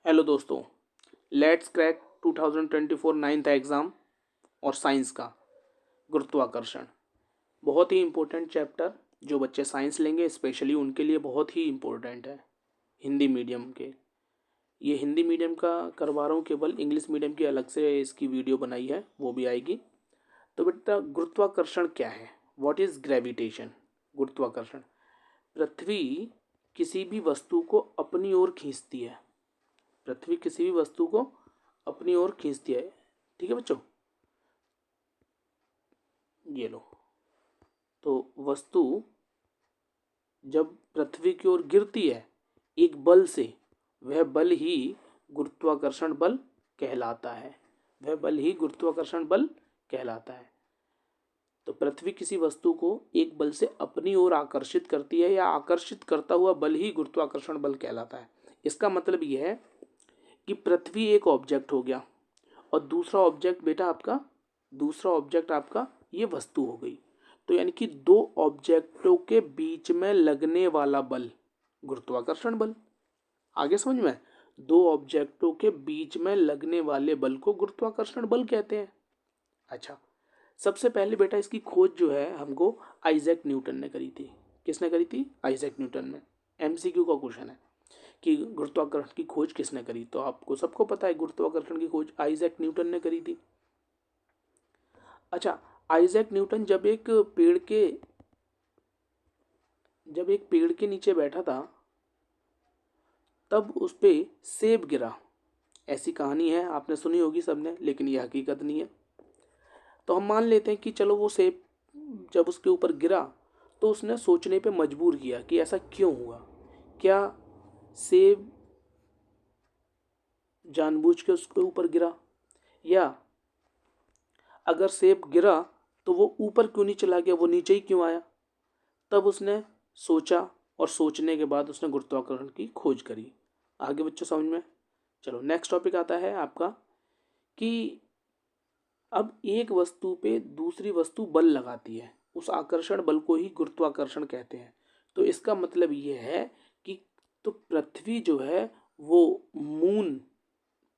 Hello दोस्तों, let's crack 2024 ninth exam और science का गुरुत्वाकर्षण। बहुत ही इम्पोर्टेंट चैप्टर जो बच्चे साइंस लेंगे स्पेशली उनके लिए बहुत ही इम्पोर्टेंट है। हिंदी मीडियम के ये हिंदी मीडियम का करवा रहा हूँ, केवल इंग्लिश मीडियम की अलग से इसकी वीडियो बनाई है, वो भी आएगी। तो बेटा गुरुत्वाकर्षण क्या है? What is gravitation? गुरुत्वाकर्षण पृथ्वी किसी भी वस्तु को अपनी ओर खींचती है। पृथ्वी किसी भी वस्तु को अपनी ओर खींचती है। ठीक है बच्चों, ये लो। तो वस्तु जब पृथ्वी की ओर गिरती है एक बल से, वह बल ही गुरुत्वाकर्षण बल कहलाता है। वह बल ही गुरुत्वाकर्षण बल कहलाता है। तो पृथ्वी किसी वस्तु को एक बल से अपनी ओर आकर्षित करती है या आकर्षित करता हुआ बल ही गुरुत्वाकर्षण बल कहलाता है। इसका मतलब यह है कि पृथ्वी एक ऑब्जेक्ट हो गया और दूसरा ऑब्जेक्ट आपका ये वस्तु हो गई। तो यानी कि दो ऑब्जेक्टों के बीच में लगने वाला बल गुरुत्वाकर्षण बल। आगे समझ में? दो ऑब्जेक्टों के बीच में लगने वाले बल को गुरुत्वाकर्षण बल कहते हैं। अच्छा, सबसे पहले बेटा इसकी खोज जो है हमको आइजैक न्यूटन ने करी थी। किसने करी थी? आइजैक न्यूटन ने। एमसीक्यू का क्वेश्चन है कि गुरुत्वाकर्षण की खोज किसने करी, तो आपको सबको पता है गुरुत्वाकर्षण की खोज आइजैक न्यूटन ने करी थी। अच्छा, आइजैक न्यूटन जब एक पेड़ के नीचे बैठा था तब उस पे सेब गिरा। ऐसी कहानी है, आपने सुनी होगी सबने, लेकिन यह हकीकत नहीं है। तो हम मान लेते हैं कि चलो वो सेब जब उसके ऊपर गिरा तो उसने सोचने पे मजबूर किया कि ऐसा क्यों हुआ। क्या सेब जानबूझ के उसके ऊपर गिरा, या अगर सेब गिरा तो वो ऊपर क्यों नहीं चला गया, वो नीचे ही क्यों आया? तब उसने सोचा और सोचने के बाद उसने गुरुत्वाकर्षण की खोज करी। आगे बच्चों समझ में? चलो नेक्स्ट टॉपिक आता है आपका कि अब एक वस्तु पे दूसरी वस्तु बल लगाती है, उस आकर्षण बल को ही गुरुत्वाकर्षण कहते हैं। तो इसका मतलब ये है कि तो पृथ्वी जो है वो मून,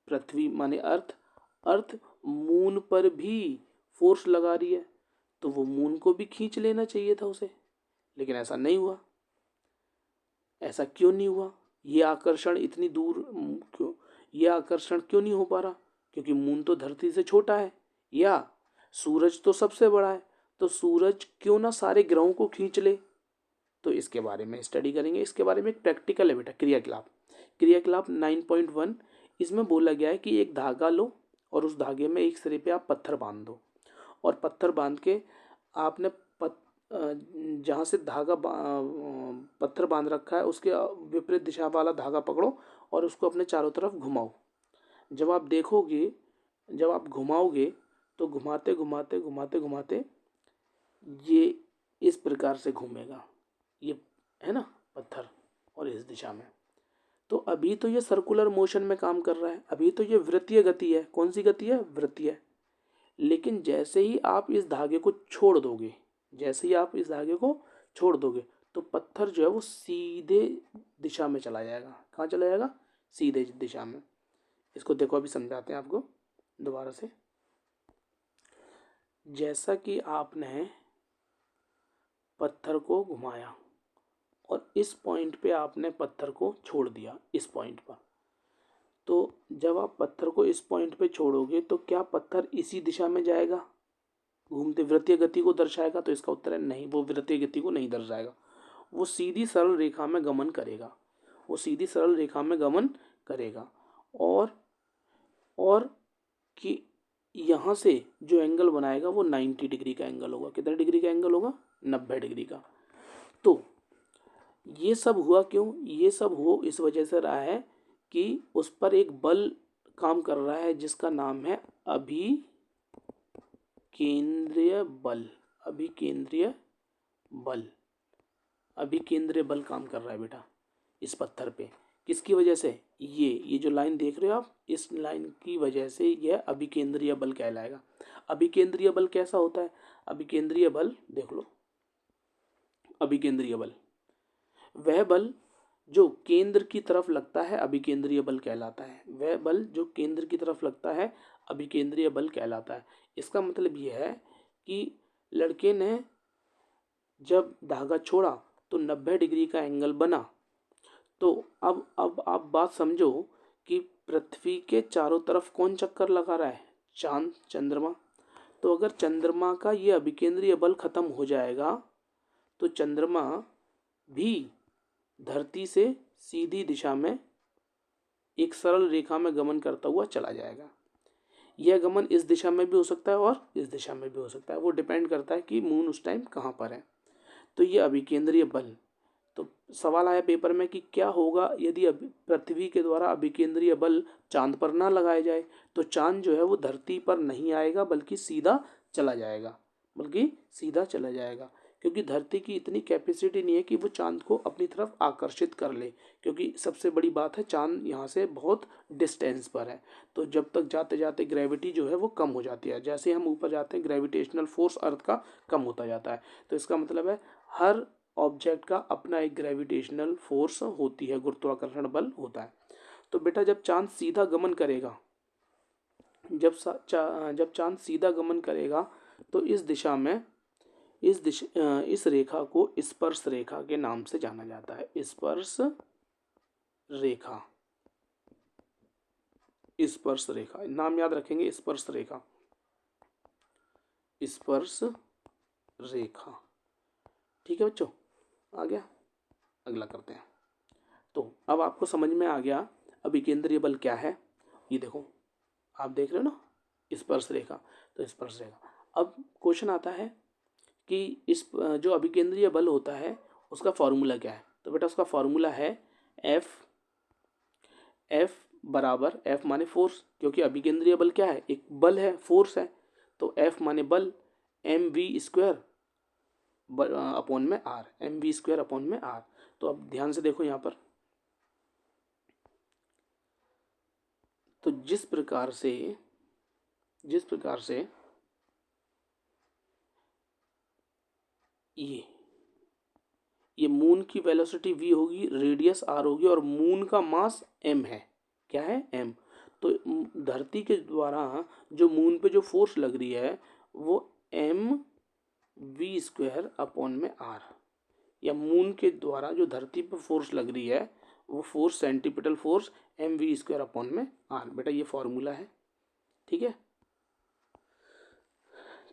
पृथ्वी माने अर्थ, अर्थ मून पर भी फोर्स लगा रही है, तो वो मून को भी खींच लेना चाहिए था उसे, लेकिन ऐसा नहीं हुआ। ऐसा क्यों नहीं हुआ? ये आकर्षण इतनी दूर क्यों, ये आकर्षण क्यों नहीं हो पा रहा? क्योंकि मून तो धरती से छोटा है, या सूरज तो सबसे बड़ा है। तो सूरज क्यों ना सारे ग्रहों को खींच ले? तो इसके बारे में स्टडी करेंगे। इसके बारे में एक प्रैक्टिकल है बेटा, क्रियाकलाप। क्रियाकलाप 9.1, इसमें बोला गया है कि एक धागा लो और उस धागे में एक सिरे पे आप पत्थर बांध दो, और पत्थर बांध के आपने जहाँ से पत्थर बांध रखा है उसके विपरीत दिशा वाला धागा पकड़ो और उसको अपने चारों तरफ घुमाओ। जब आप देखोगे, जब आप घुमाओगे तो घुमाते घुमाते घुमाते घुमाते ये इस प्रकार से घूमेगा, ये है ना पत्थर, और इस दिशा में। तो अभी तो ये सर्कुलर मोशन में काम कर रहा है, अभी तो ये वृत्तीय गति है। कौन सी गति है? वृत्तीय। लेकिन जैसे ही आप इस धागे को छोड़ दोगे, जैसे ही आप इस धागे को छोड़ दोगे तो पत्थर जो है वो सीधे दिशा में चला जाएगा। कहाँ चला जाएगा? सीधे दिशा में। इसको देखो, अभी समझाते हैं आपको दोबारा से। जैसा कि आपने पत्थर को घुमाया और इस पॉइंट पे आपने पत्थर को छोड़ दिया, इस पॉइंट पर, तो जब आप पत्थर को इस पॉइंट पे छोड़ोगे तो क्या पत्थर इसी दिशा में जाएगा, घूमते वृत्तीय गति को दर्शाएगा? तो इसका उत्तर है नहीं, वो वृत्तीय गति को नहीं दर्शाएगा। वो सीधी सरल रेखा में गमन करेगा, वो सीधी सरल रेखा में गमन करेगा। और कि यहाँ से जो एंगल बनाएगा वो 90 डिग्री का एंगल होगा। कितने डिग्री का एंगल होगा? 90 डिग्री का। तो ये सब हुआ क्यों? ये सब हो इस वजह से रहा है कि उस पर एक बल काम कर रहा है जिसका नाम है अभिकेंद्रीय बल। अभिकेंद्रीय बल, अभिकेंद्रीय बल काम कर रहा है बेटा इस पत्थर पे। किसकी वजह से? ये जो लाइन देख रहे हो आप, इस लाइन की वजह से यह अभिकेंद्रीय बल कहलाएगा। अभिकेंद्रीय बल कैसा होता है? अभिकेंद्रीय बल देख लो। अभिकेंद्रीय बल वह बल जो केंद्र की तरफ लगता है अभिकेंद्रीय बल कहलाता है। वह बल जो केंद्र की तरफ लगता है अभिकेंद्रीय बल कहलाता है। इसका मतलब यह है कि लड़के ने जब धागा छोड़ा तो 90 डिग्री का एंगल बना। तो अब आप बात समझो कि पृथ्वी के चारों तरफ कौन चक्कर लगा रहा है? चांद, चंद्रमा। तो अगर चंद्रमा का ये अभिकेंद्रीय बल खत्म हो जाएगा तो चंद्रमा भी धरती से सीधी दिशा में एक सरल रेखा में गमन करता हुआ चला जाएगा। यह गमन इस दिशा में भी हो सकता है और इस दिशा में भी हो सकता है, वो डिपेंड करता है कि मून उस टाइम कहाँ पर है। तो ये अभिकेंद्रीय बल। तो सवाल आया पेपर में कि क्या होगा यदि पृथ्वी के द्वारा अभिकेंद्रीय बल चांद पर ना लगाया जाए? तो चांद जो है वो धरती पर नहीं आएगा बल्कि सीधा चला जाएगा, क्योंकि धरती की इतनी कैपेसिटी नहीं है कि वो चांद को अपनी तरफ आकर्षित कर ले, क्योंकि सबसे बड़ी बात है चांद यहाँ से बहुत डिस्टेंस पर है। तो जब तक जाते जाते ग्रेविटी जो है वो कम हो जाती है, जैसे हम ऊपर जाते हैं ग्रेविटेशनल फोर्स अर्थ का कम होता जाता है। तो इसका मतलब है हर ऑब्जेक्ट का अपना एक ग्रेविटेशनल फोर्स होती है, गुरुत्वाकर्षण बल होता है। तो बेटा जब चांद सीधा गमन करेगा, जब चांद सीधा गमन करेगा तो इस रेखा को स्पर्श रेखा के नाम से जाना जाता है। स्पर्श रेखा नाम याद रखेंगे, स्पर्श रेखा। ठीक है बच्चों, आ गया? अगला करते हैं। तो अब आपको समझ में आ गया अभिकेंद्रीय बल क्या है। ये देखो, आप देख रहे हो ना, स्पर्श रेखा। तो स्पर्श रेखा, अब क्वेश्चन आता है कि इस जो अभिकेंद्रीय बल होता है उसका फॉर्मूला क्या है? तो बेटा उसका फॉर्मूला है एफ बराबर, एफ माने फोर्स, क्योंकि अभिकेंद्रीय बल क्या है? एक बल है, फोर्स है। तो एफ माने बल, mv² अपॉन में आर, mv² अपॉन में आर। तो अब ध्यान से देखो यहाँ पर, तो जिस प्रकार से ये मून की वेलोसिटी v होगी, रेडियस r होगी और मून का मास m है। क्या है? m। तो धरती के द्वारा जो मून पे जो फोर्स लग रही है वो mv² अपॉन में r, या मून के द्वारा जो धरती पर फोर्स लग रही है वो force, centripetal force mv² upon में r। बेटा ये फॉर्मूला है, ठीक है।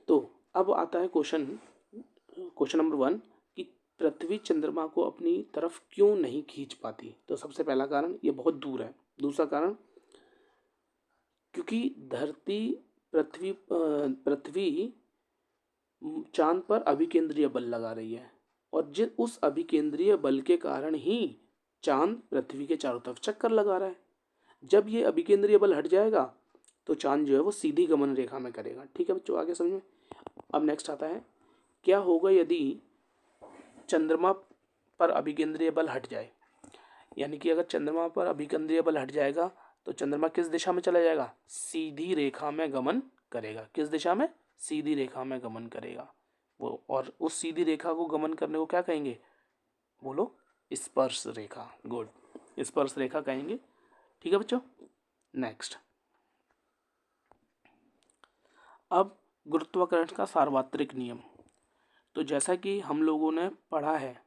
तो अब आता है क्वेश्चन नंबर 1 कि पृथ्वी चंद्रमा को अपनी तरफ क्यों नहीं खींच पाती? तो सबसे पहला कारण, ये बहुत दूर है। दूसरा कारण, क्योंकि पृथ्वी चांद पर अभिकेंद्रीय बल लगा रही है और उस अभिकेंद्रीय बल के कारण ही चांद पृथ्वी के चारों तरफ चक्कर लगा रहा है। जब ये अभिकेंद्रीय बल हट जाएगा तो चांद जो है वो सीधी गमन रेखा में करेगा। ठीक है बच्चों, आगे समझ में। अब नेक्स्ट आता है, क्या होगा यदि चंद्रमा पर अभिकेंद्रीय बल हट जाए? यानी कि अगर चंद्रमा पर अभिकेंद्रीय बल हट जाएगा तो चंद्रमा किस दिशा में चला जाएगा? सीधी रेखा में गमन करेगा। किस दिशा में? सीधी रेखा में गमन करेगा वो। और उस सीधी रेखा को गमन करने को क्या कहेंगे? बोलो, स्पर्श रेखा। गुड, स्पर्श रेखा कहेंगे। ठीक है बच्चों, नेक्स्ट। अब गुरुत्वाकर्षण का सार्वत्रिक नियम। तो जैसा कि हम लोगों ने पढ़ा है,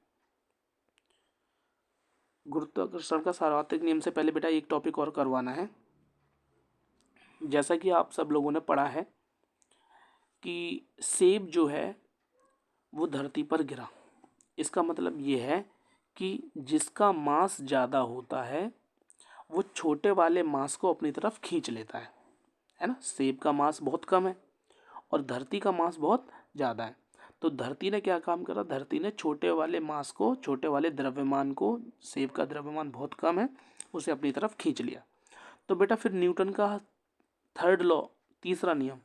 गुरुत्वाकर्षण का सार्वत्रिक नियम से पहले बेटा एक टॉपिक और करवाना है। जैसा कि आप सब लोगों ने पढ़ा है कि सेब जो है वो धरती पर गिरा। इसका मतलब ये है कि जिसका मास ज़्यादा होता है वो छोटे वाले मास को अपनी तरफ खींच लेता है ना। सेब का मास बहुत कम है और धरती का मास बहुत ज़्यादा है। तो धरती ने क्या काम करा? धरती ने छोटे वाले मास को, छोटे वाले द्रव्यमान को, सेब का द्रव्यमान बहुत कम है, उसे अपनी तरफ खींच लिया। तो बेटा फिर न्यूटन का थर्ड लॉ, तीसरा नियम,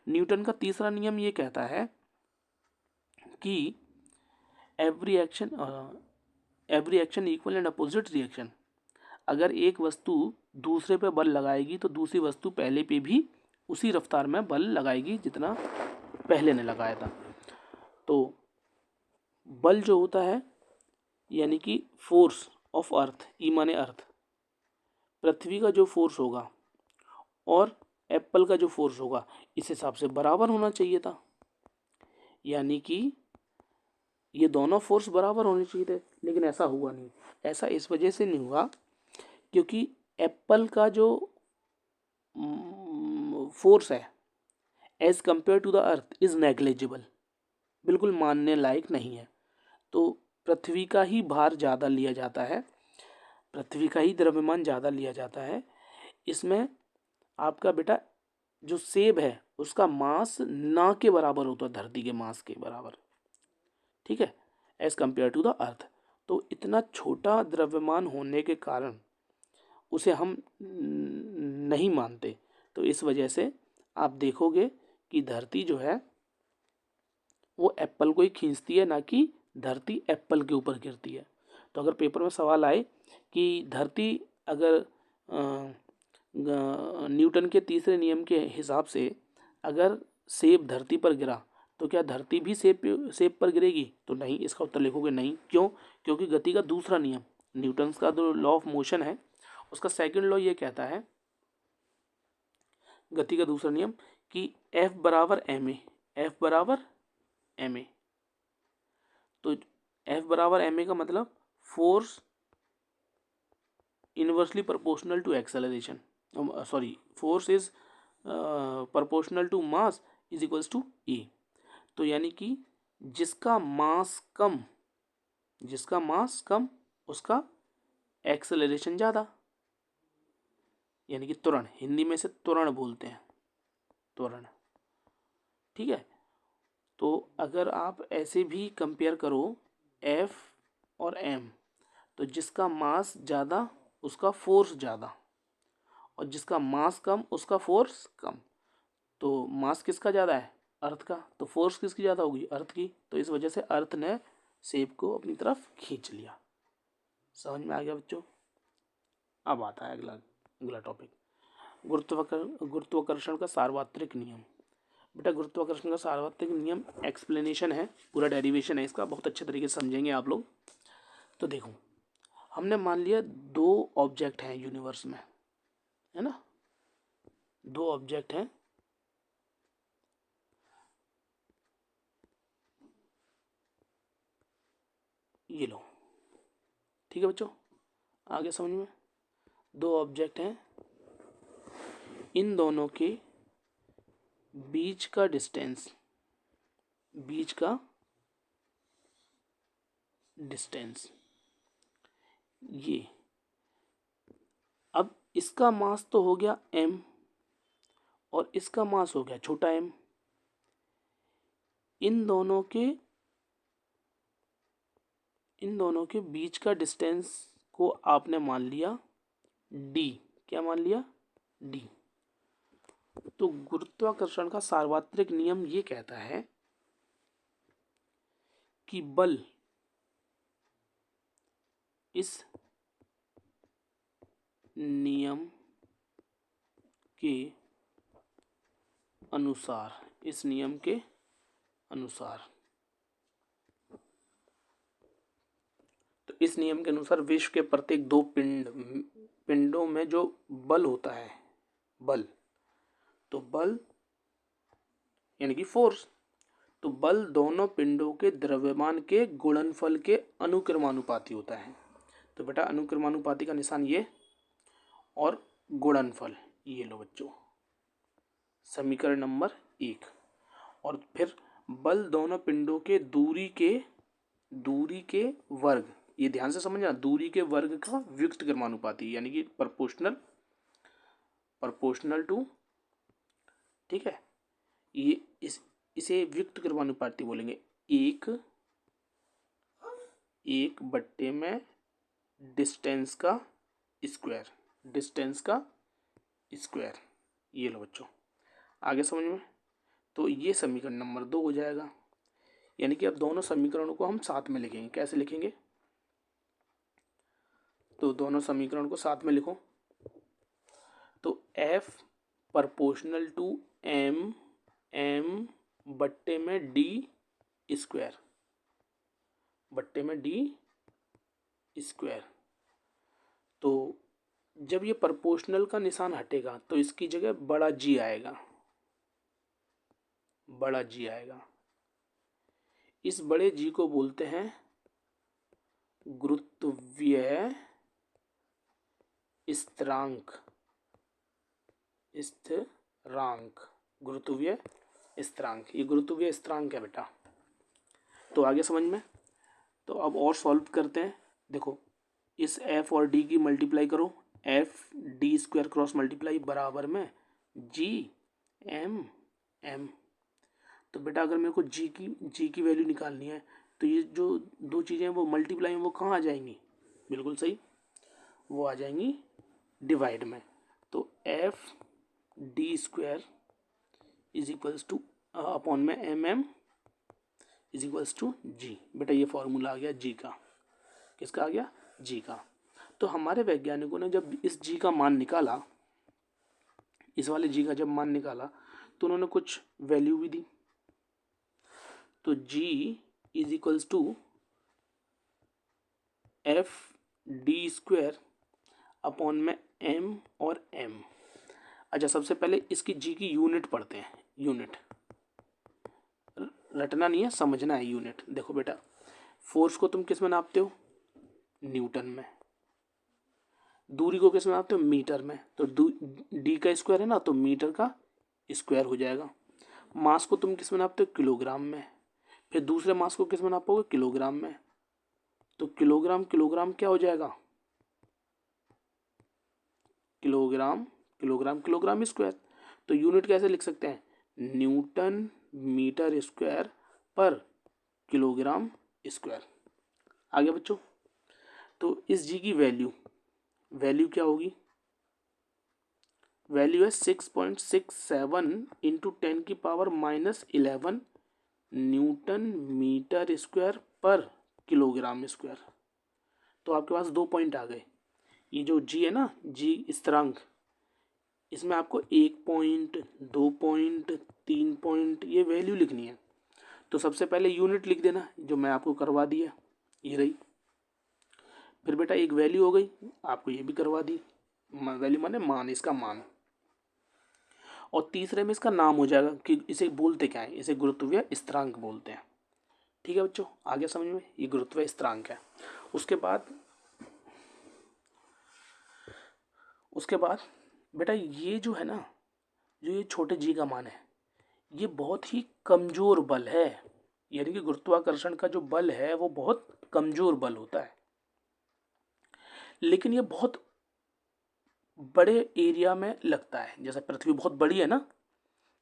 न्यूटन का तीसरा नियम ये कहता है कि every action equal and opposite reaction. अगर एक वस्तु दूसरे पे बल लगाएगी तो दूसरी वस्तु पहले पे भी उसी रफ्तार में बल लगाएगी जितना पहले ने लगाया था। तो बल जो होता है, यानी कि फोर्स, ऑफ अर्थ, ई माने अर्थ, पृथ्वी का जो फोर्स होगा और एप्पल का जो फोर्स होगा इस हिसाब से बराबर होना चाहिए था। यानी कि ये दोनों फोर्स बराबर होने चाहिए थे, लेकिन ऐसा हुआ नहीं। ऐसा इस वजह से नहीं हुआ क्योंकि एप्पल का जो फोर्स है as compare to the earth is negligible, बिल्कुल मानने लायक नहीं है। तो पृथ्वी का ही भार ज़्यादा लिया जाता है, पृथ्वी का ही द्रव्यमान ज़्यादा लिया जाता है। इसमें आपका बेटा जो सेब है उसका मास ना के बराबर होता है, धरती के मास के बराबर, ठीक है, as compare to the earth. तो इतना छोटा द्रव्यमान होने के कारण उसे हम नहीं मानते। तो इस वजह से आप देखोगे कि धरती जो है वो एप्पल को ही खींचती है, ना कि धरती एप्पल के ऊपर गिरती है। तो अगर पेपर में सवाल आए कि धरती अगर न्यूटन के तीसरे नियम के हिसाब से अगर सेब धरती पर गिरा तो क्या धरती भी सेब पर गिरेगी, तो नहीं, इसका उत्तर लिखोगे नहीं। क्यों? क्योंकि गति का दूसरा नियम, न्यूटन का जो लॉ ऑफ मोशन है उसका सेकंड लॉ ये कहता है, गति का दूसरा नियम, कि F बराबर एम ए, एफ बराबर एम ए। तो F बराबर एम ए का मतलब force inversely proportional to acceleration, sorry, force is proportional to mass is equals to A. तो यानी कि जिसका मास कम, जिसका मास कम उसका एक्सेलरेशन ज़्यादा, यानी कि त्वरण, हिंदी में से त्वरण बोलते हैं, त्वरण, ठीक है। तो अगर आप ऐसे भी कंपेयर करो F और M, तो जिसका मास ज़्यादा उसका फोर्स ज़्यादा, और जिसका मास कम उसका फोर्स कम। तो मास किसका ज़्यादा है? अर्थ का। तो फोर्स किसकी ज़्यादा होगी? अर्थ की। तो इस वजह से अर्थ ने सेब को अपनी तरफ खींच लिया। समझ में आ गया बच्चों? अब आता है अगला अगला टॉपिक, गुरुत्वाकर्षण का सार्वत्रिक नियम। बेटा गुरुत्वाकर्षण का सार्वत्रिक नियम एक्सप्लेनेशन है, पूरा डेरिवेशन है इसका, बहुत अच्छे तरीके से समझेंगे आप लोग। तो देखो, हमने मान लिया दो ऑब्जेक्ट हैं यूनिवर्स में, है ना, दो ऑब्जेक्ट हैं, ये लो, ठीक है बच्चों, आगे समझ में। दो ऑब्जेक्ट हैं, इन दोनों के बीच का डिस्टेंस, बीच का डिस्टेंस ये, अब इसका मास तो हो गया m और इसका मास हो गया छोटा m। इन दोनों के बीच का डिस्टेंस को आपने मान लिया d। क्या मान लिया? d। तो गुरुत्वाकर्षण का सार्वत्रिक नियम ये कहता है कि बल इस नियम के अनुसार, इस नियम के अनुसार, तो इस नियम के अनुसार विश्व के प्रत्येक दो पिंडों में जो बल होता है, बल, तो बल यानी कि फोर्स, तो बल दोनों पिंडों के द्रव्यमान के गुणनफल के अनुक्रमानुपाती होता है। तो बेटा अनुक्रमानुपाती का निशान ये, और गुणनफल ये लो बच्चों, समीकरण नंबर 1। और फिर बल दोनों पिंडों के दूरी के वर्ग, ये ध्यान से समझना, दूरी के वर्ग का व्युक्त क्रमानुपाती, यानी कि प्रोपोर्शनल टू, ठीक है, ये इसे व्युक्त क्रमानुपाती बोलेंगे। एक बट्टे में डिस्टेंस का स्क्वायर, डिस्टेंस का स्क्वायर, ये लो बच्चों, आगे समझ में। तो ये समीकरण नंबर 2 हो जाएगा। यानी कि अब दोनों समीकरणों को हम साथ में लिखेंगे। कैसे लिखेंगे? तो दोनों समीकरण को साथ में लिखो। तो F प्रोपोर्शनल टू m बट्टे में d स्क्वायर, बट्टे में d स्क्वायर, तो जब ये प्रोपोर्शनल का निशान हटेगा तो इसकी जगह बड़ा जी आएगा, बड़ा जी आएगा। इस बड़े जी को बोलते हैं गुरुत्वीय स्थिरांक, स्थिरांक, गुरुत्वीय स्थिरांक। ये गुरुत्वीय स्थिरांक है बेटा। तो आगे समझ में। तो अब और सॉल्व करते हैं। देखो इस एफ और डी की मल्टीप्लाई करो, F D square cross multiply बराबर में जी एम एम। तो बेटा अगर मेरे को जी की वैल्यू निकालनी है तो ये जो दो चीज़ें हैं वो मल्टीप्लाई में वो कहाँ आ जाएंगी, बिल्कुल सही, वो आ जाएंगी डिवाइड में। तो F D square is equals to upon में M M is equals to G. बेटा ये फॉर्मूला आ गया जी का। किसका आ गया? जी का। तो हमारे वैज्ञानिकों ने जब इस जी का मान निकाला, इस वाले जी का जब मान निकाला तो उन्होंने कुछ वैल्यू भी दी। तो G is equals to F D square upon में एम और एम। अच्छा सबसे पहले इसकी जी की यूनिट पढ़ते हैं। यूनिट रटना नहीं है, समझना है यूनिट। देखो बेटा फोर्स को तुम किस में नापते हो? न्यूटन में। दूरी को किस में नापते हो? मीटर में। तो डी का स्क्वायर है ना, तो मीटर का स्क्वायर हो जाएगा। मास को तुम किस में नापते हो? किलोग्राम में। फिर दूसरे मास को किस में नापोगे? किलोग्राम में। तो किलोग्राम किलोग्राम क्या हो जाएगा? Kilogram kilogram kilogram square. तो यूनिट कैसे लिख सकते हैं? न्यूटन मीटर स्क्वायर पर किलोग्राम स्क्वायर। आगे बच्चों, तो इस जी की वैल्यू क्या होगी? वैल्यू है 6.67 इंटू 10⁻⁻11 न्यूटन मीटर स्क्वायर पर किलोग्राम स्क्वायर। तो आपके पास 2 पॉइंट आ गए। ये जो जी है ना, जी स्थिरांक, इसमें आपको 1 पॉइंट, 2 पॉइंट, 3 पॉइंट ये वैल्यू लिखनी है। तो सबसे पहले यूनिट लिख देना जो मैं आपको करवा दिया, ये रही। फिर बेटा एक वैल्यू हो गई, आपको ये भी करवा दी। वैल्यू माने मान, इसका मान। और तीसरे में इसका नाम हो जाएगा कि इसे बोलते क्या है? इसे गुरुत्वीय स्थिरांक बोलते हैं। ठीक है बच्चों, आगे समझ में। ये गुरुत्वीय स्थिरांक है। उसके बाद बेटा ये जो है ना, जो ये छोटे जी का मान है, ये बहुत ही कमजोर बल है। यानी कि गुरुत्वाकर्षण का जो बल है वो बहुत कमजोर बल होता है, लेकिन ये बहुत बड़े एरिया में लगता है। जैसे पृथ्वी बहुत बड़ी है ना,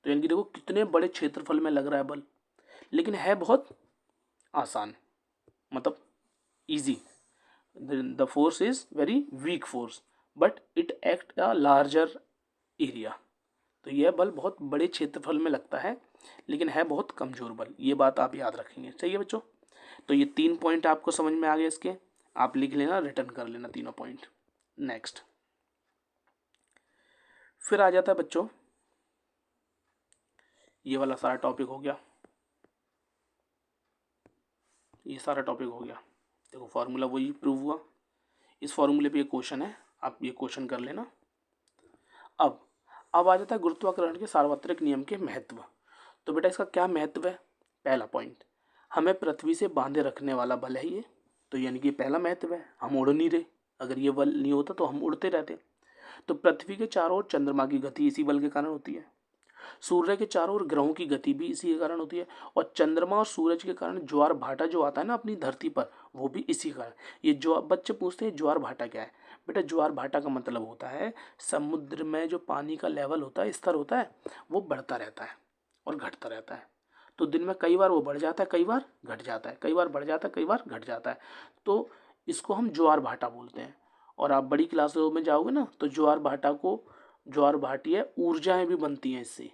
तो यानी कि देखो कितने बड़े क्षेत्रफल में लग रहा है बल, लेकिन है बहुत आसान, मतलब easy. The force is very weak force but it act a larger area. तो यह बल बहुत बड़े क्षेत्रफल में लगता है, लेकिन है बहुत कमजोर बल। ये बात आप याद रखेंगे। सही है बच्चों। तो ये 3 पॉइंट आपको समझ में आ गए। इसके आप लिख लेना, रिटर्न कर लेना तीनों पॉइंट। नेक्स्ट फिर आ जाता है बच्चों, ये वाला सारा टॉपिक हो गया, ये सारा टॉपिक हो गया। देखो फार्मूला वही प्रूव हुआ। इस फार्मूले पे ये क्वेश्चन है, आप ये क्वेश्चन कर लेना। अब आ जाता है गुरुत्वाकर्षण के सार्वत्रिक नियम के महत्व। तो बेटा इसका क्या महत्व है? पहला पॉइंट, हमें पृथ्वी से बांधे रखने वाला बल है ये। तो यानी कि पहला महत्व है, हम उड़ नहीं रहे। अगर ये बल नहीं होता तो हम उड़ते रहते। तो पृथ्वी के चारों ओर चंद्रमा की गति इसी बल के कारण होती है। सूर्य के चारों ओर ग्रहों की गति भी इसी के कारण होती है। और चंद्रमा और सूरज के कारण ज्वार भाटा जो आता है ना अपनी धरती पर, वो भी इसी कारण। ये जो बच्चे पूछते हैं ज्वार भाटा क्या है, बेटा ज्वार भाटा का मतलब होता है समुद्र में जो पानी का लेवल होता है, स्तर होता है, वो बढ़ता रहता है और घटता रहता है। तो दिन में कई बार वो बढ़ जाता है, कई बार घट जाता है, कई बार बढ़ जाता है, कई बार घट जाता है। तो इसको हम ज्वार भाटा बोलते हैं। और आप बड़ी क्लासों में जाओगे ना तो ज्वार भाटा को, ज्वार भाटीय ऊर्जाएं भी बनती हैं इससे,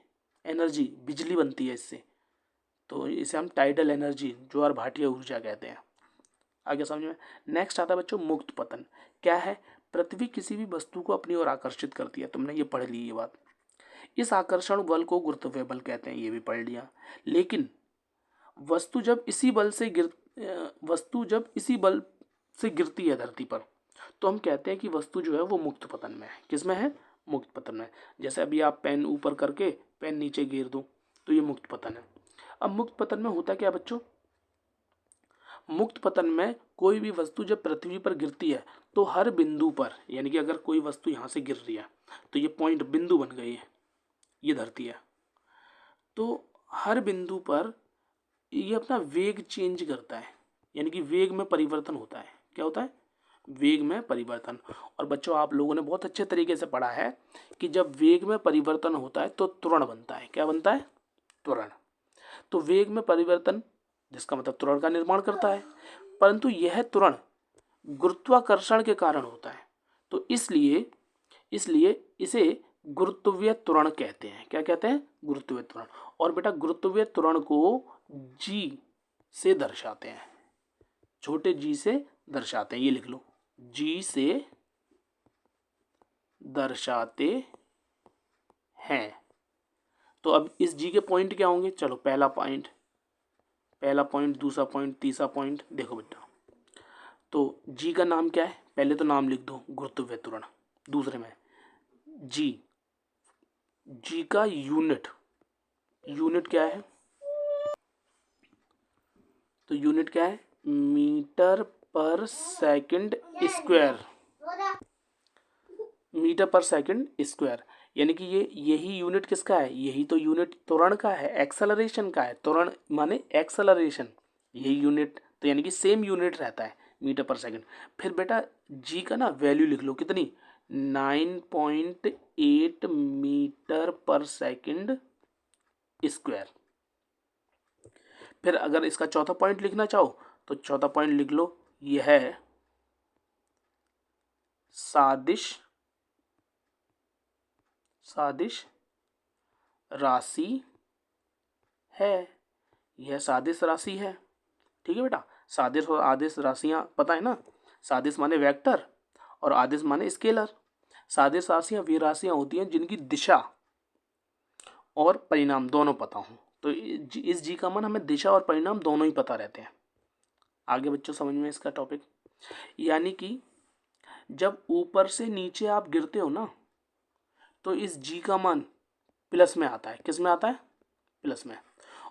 एनर्जी बिजली बनती है इससे। तो इसे हम टाइडल एनर्जी, ज्वार भाटीय ऊर्जा कहते हैं। आगे समझ में। नेक्स्ट आता है बच्चों मुक्त पतन। क्या है? पृथ्वी किसी भी वस्तु को अपनी ओर आकर्षित करती है। तुमने ये पढ़ ली ये बात। इस आकर्षण बल को गुरुत्वीय बल कहते हैं, ये भी पढ़ लिया। लेकिन वस्तु जब इसी बल से गिरती है धरती पर, तो हम कहते हैं कि वस्तु जो है वो मुक्त पतन में है। किस में है? मुक्त पतन में। जैसे अभी आप पेन ऊपर करके पेन नीचे गिर दो तो ये मुक्त पतन है। अब मुक्त पतन में होता क्या बच्चों? मुक्त पतन में कोई भी वस्तु जब पृथ्वी पर गिरती है तो हर बिंदु पर, यानी कि अगर कोई वस्तु यहाँ से गिर रही है तो ये पॉइंट बिंदु बन गई है, ये धरती है, तो हर बिंदु पर ये अपना वेग चेंज करता है, यानी कि वेग में परिवर्तन होता है। क्या होता है? वेग में परिवर्तन। और बच्चों आप लोगों ने बहुत अच्छे तरीके से पढ़ा है कि जब वेग में परिवर्तन होता है तो त्वरण बनता है। क्या बनता है? त्वरण। तो वेग में परिवर्तन, जिसका मतलब त्वरण का निर्माण करता है, परंतु यह त्वरण गुरुत्वाकर्षण के कारण होता है। तो इसलिए इसलिए इसे गुरुत्वीय त्वरण कहते हैं। क्या कहते हैं? गुरुत्वीय त्वरण। और बेटा गुरुत्वीय त्वरण को जी से दर्शाते हैं, छोटे जी से दर्शाते हैं। ये लिख लो, जी से दर्शाते हैं। तो अब इस जी के पॉइंट क्या होंगे? चलो पहला पॉइंट, दूसरा पॉइंट, तीसरा पॉइंट। देखो बेटा, तो जी का नाम क्या है? पहले तो नाम लिख दो, गुरुत्वीय त्वरण। दूसरे में जी, जी का यूनिट क्या है? तो यूनिट क्या है? मीटर पर सेकंड स्क्वायर। मीटर पर सेकंड स्क्वायर, यानी कि यही यूनिट किसका है? यही तो यूनिट त्वरण का है, एक्सेलरेशन का है। त्वरण माने एक्सेलरेशन, यही यूनिट, तो यानी कि सेम यूनिट रहता है, मीटर पर सेकंड। फिर बेटा जी का ना वैल्यू लिख लो, कितनी? 9.8 मीटर पर सेकंड स्क्वायर। फिर अगर इसका चौथा पॉइंट लिखना चाहो तो चौथा पॉइंट लिख लो, यह है सादिश राशि है। यह सादिश राशि है। ठीक है बेटा, सादिश और आदिश राशियां पता है ना? सादिश माने वेक्टर और आदिश माने स्केलर। सादिश राशियां वे राशियां होती हैं जिनकी दिशा और परिणाम दोनों पता हो। तो इस जी का मान हमें दिशा और परिणाम दोनों ही पता रहते हैं। आगे बच्चों समझ में इसका टॉपिक, यानी कि जब ऊपर से नीचे आप गिरते हो ना तो इस जी का मान प्लस में आता है। किस में आता है? प्लस में।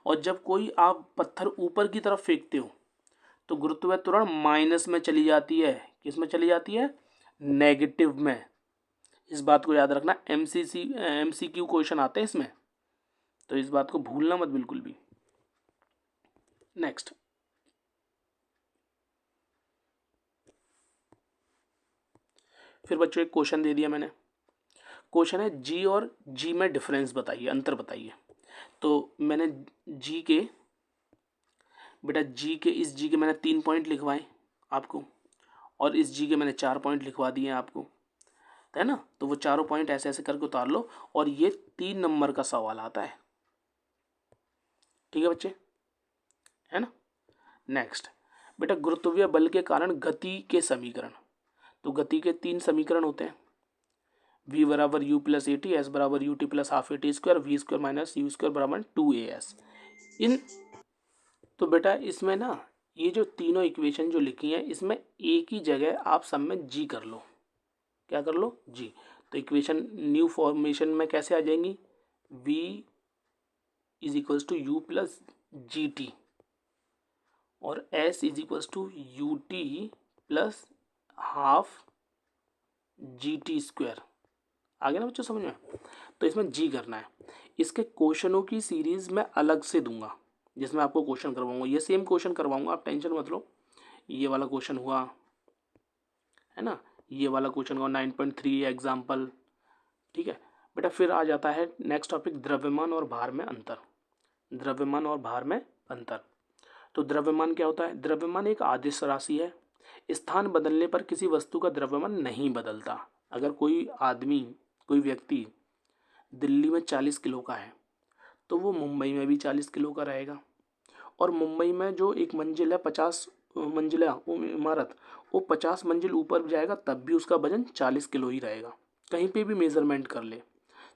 और जब कोई आप पत्थर ऊपर की तरफ फेंकते हो तो गुरुत्वीय त्वरण माइनस में चली जाती है। किस में चली जाती है? नेगेटिव में। इस बात को याद रखना, MCQ क्वेश्चन आते हैं इसमें, तो इस बात को भूलना मत बिल्कुल भी। नेक्स्ट, फिर बच्चों एक क्वेश्चन दे दिया मैंने। क्वेश्चन है जी और जी में डिफरेंस बताइए, अंतर बताइए। तो मैंने जी के, बेटा जी के, इस जी के मैंने 3 पॉइंट लिखवाए आपको, और इस जी के मैंने 4 पॉइंट लिखवा दिए आपको, है ना? तो वो चारों पॉइंट ऐसे ऐसे करके उतार लो और ये 3 नंबर का सवाल आता है। ठीक है बच्चे, है ना? नेक्स्ट बेटा, गुरुत्वीय बल के कारण गति के समीकरण। तो गति के 3 समीकरण होते हैं, v बराबर u plus A T, S बराबर U T plus half A T square, V square minus U square बराबर 2as। इन, तो बेटा इसमें ना ये जो तीनों इक्वेशन जो लिखी हैं इसमें एक ही जगह आप सब में जी कर लो। क्या कर लो? जी। तो इक्वेशन न्यू फॉर्मेशन में कैसे आ जाएंगी? v is equals to U plus G T और s is equals to U T plus half G T square. आ गया ना बच्चों समझ में? तो इसमें जी करना है। इसके क्वेश्चनों की सीरीज मैं अलग से दूंगा जिसमें आपको क्वेश्चन करवाऊंगा, ये सेम क्वेश्चन करवाऊंगा, आप टेंशन मत लो। ये वाला क्वेश्चन हुआ, है ना? ये वाला क्वेश्चन हुआ 9.3 एग्जाम्पल। ठीक है बेटा, फिर आ जाता है नेक्स्ट टॉपिक, द्रव्यमान और भार में अंतर। द्रव्यमान और भार में अंतर। तो द्रव्यमान क्या होता है? द्रव्यमान एक आदिश राशि है। स्थान बदलने पर किसी वस्तु का द्रव्यमान नहीं बदलता। अगर कोई आदमी, कोई व्यक्ति दिल्ली में 40 किलो का है तो वो मुंबई में भी 40 किलो का रहेगा। और मुंबई में जो एक मंजिल है, 50 मंजिला इमारत, वो 50 मंजिल ऊपर जाएगा तब भी उसका वजन 40 किलो ही रहेगा। कहीं पे भी मेज़रमेंट कर ले,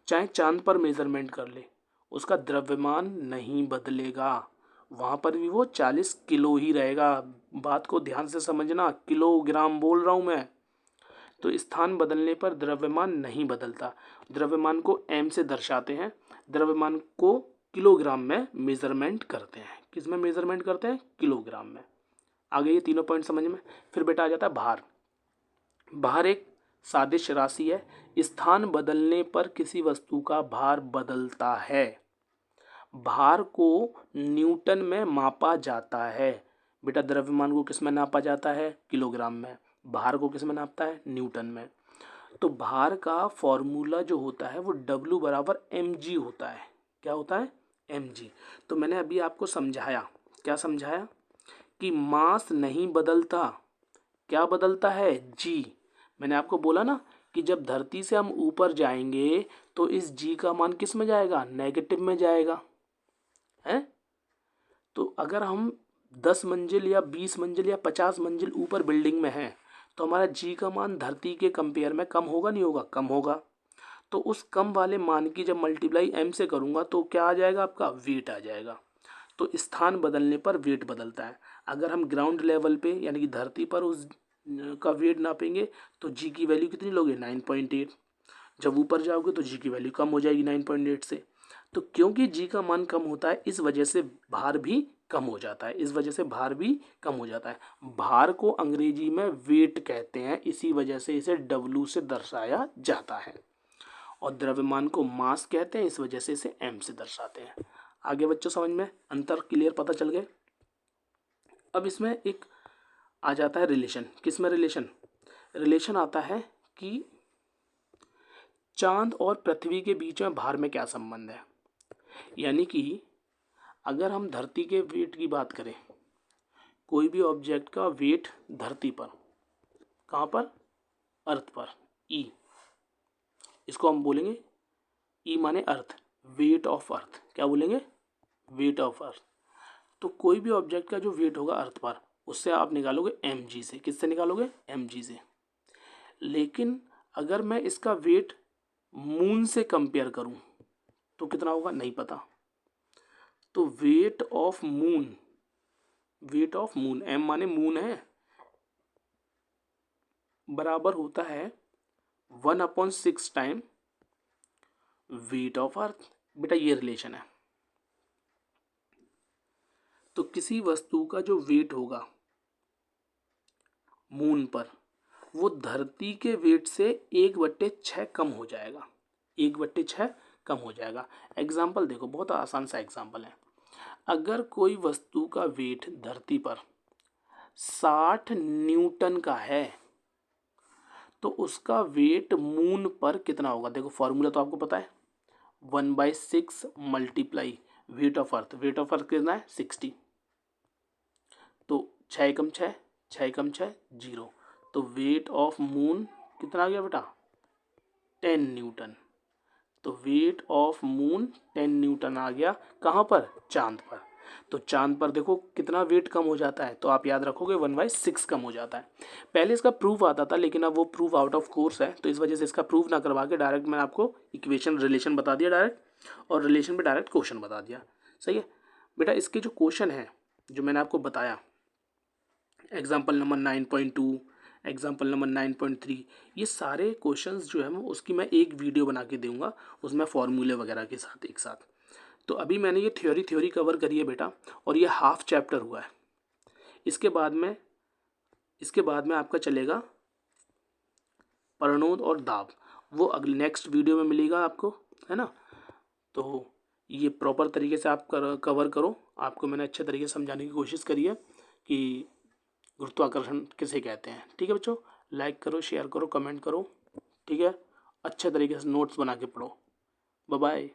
चाहे चांद पर मेज़रमेंट कर ले, उसका द्रव्यमान नहीं बदलेगा, वहाँ पर भी वो 40 किलो ही रहेगा। बात को ध्यान से समझना, किलोग्राम बोल रहा हूँ मैं, तो स्थान बदलने पर द्रव्यमान नहीं बदलता। द्रव्यमान को m से दर्शाते हैं, द्रव्यमान को किलोग्राम में मेजरमेंट करते हैं। किस में मेजरमेंट करते हैं? किलोग्राम में। आगे ये तीनों पॉइंट समझ में। फिर बेटा आ जाता है भार। भार एक सादिश राशि है, स्थान बदलने पर किसी वस्तु का भार बदलता है। भार को न्यूटन में मापा जाता है। बेटा द्रव्यमान को किस में नापा जाता है? किलोग्राम में। भार को किस में नापता है? न्यूटन में। तो भार का फॉर्मूला जो होता है वो W बराबर mg होता है। क्या होता है? mg। तो मैंने अभी आपको समझाया, क्या समझाया? कि मास नहीं बदलता, क्या बदलता है? g। मैंने आपको बोला ना कि जब धरती से हम ऊपर जाएंगे तो इस g का मान किस में जाएगा? नेगेटिव में जाएगा, है? तो अगर हम 10 मंजिल या 20 मंजिल या 50 मंजिल ऊपर बिल्डिंग में हैं तो हमारा जी का मान धरती के कंपेयर में कम होगा, नहीं होगा? कम होगा। तो उस कम वाले मान की जब मल्टीप्लाई m से करूँगा तो क्या आ जाएगा? आपका वेट आ जाएगा। तो स्थान बदलने पर वेट बदलता है। अगर हम ग्राउंड लेवल पे यानी कि धरती पर उस का वेट नापेंगे तो जी की वैल्यू कितनी लोगे? 9.8। जब ऊपर जाओगे तो जी की वैल्यू कम हो जाएगी 9.8 से। तो क्योंकि जी का मान कम होता है इस वजह से भार भी कम हो जाता है, इस वजह से भार भी कम हो जाता है। भार को अंग्रेजी में वेट कहते हैं, इसी वजह से इसे W से दर्शाया जाता है। और द्रव्यमान को मास कहते हैं, इस वजह से इसे m से दर्शाते हैं। आगे बच्चों समझ में अंतर क्लियर पता चल गए। अब इसमें एक आ जाता है रिलेशन। किस में रिलेशन? रिलेशन आता है कि चांद और पृथ्वी के बीच में भार में क्या संबंध है। यानी कि अगर हम धरती के वेट की बात करें, कोई भी ऑब्जेक्ट का वेट धरती पर, कहाँ पर? अर्थ पर, E, इसको हम बोलेंगे E माने अर्थ, वेट ऑफ अर्थ। क्या बोलेंगे? Weight of earth. तो कोई भी ऑब्जेक्ट का जो वेट होगा अर्थ पर, उससे आप निकालोगे mg से। किससे निकालोगे? mg से। लेकिन अगर मैं इसका वेट मून से कंपेयर करूं तो कितना होगा? नहीं पता। तो weight of moon, weight of moon, m माने मून है, बराबर होता है 1/6 टाइम वेट ऑफ अर्थ। बेटा ये रिलेशन है। तो किसी वस्तु का जो वेट होगा मून पर वो धरती के वेट से 1/6 कम हो जाएगा, 1/6 कम हो जाएगा। एग्जाम्पल देखो, बहुत आसान सा एग्जाम्पल है। अगर कोई वस्तु का वेट धरती पर 60 न्यूटन का है तो उसका वेट मून पर कितना होगा? देखो फॉर्मूला तो आपको पता है, 1/6 multiply weight of earth. Weight of earth कितना है? 60। तो 6 एकम 6, 6 एकम 6 0। तो वेट ऑफ मून कितना आ गया बेटा? 10 न्यूटन। तो वेट ऑफ मून 10 न्यूटन आ गया। कहाँ पर? चांद पर। तो चांद पर देखो कितना वेट कम हो जाता है, तो आप याद रखोगे 1/6 कम हो जाता है। पहले इसका प्रूफ आता था लेकिन अब वो प्रूफ आउट ऑफ कोर्स है, तो इस वजह से इसका प्रूफ ना करवा के डायरेक्ट मैंने आपको इक्वेशन रिलेशन बता दिया डायरेक्ट, और रिलेशन पे डायरेक्ट क्वेश्चन बता दिया। सही है बेटा। इसके जो क्वेश्चन है जो मैंने आपको बताया, एग्जाम्पल नंबर 9.2, एग्जाम्पल नंबर 9.3, ये सारे क्वेश्चंस जो है उसकी मैं एक वीडियो बना के दूंगा, उसमें फॉर्मूले वगैरह के साथ एक साथ। तो अभी मैंने ये थ्योरी कवर करी है बेटा, और ये हाफ चैप्टर हुआ है। इसके बाद में आपका चलेगा प्रणोद और दाब, वो अगले नेक्स्ट वीडियो में मिलेगा आपको, है ना। तो ये प्रॉपर तरीके से आप कवर करो। आपको मैंने अच्छे तरीके से समझाने की कोशिश करी है कि गुरुत्वाकर्षण किसे कहते हैं। ठीक है बच्चों, लाइक करो, शेयर करो, कमेंट करो। ठीक है, अच्छे तरीके से नोट्स बना के पढ़ो। Bye bye.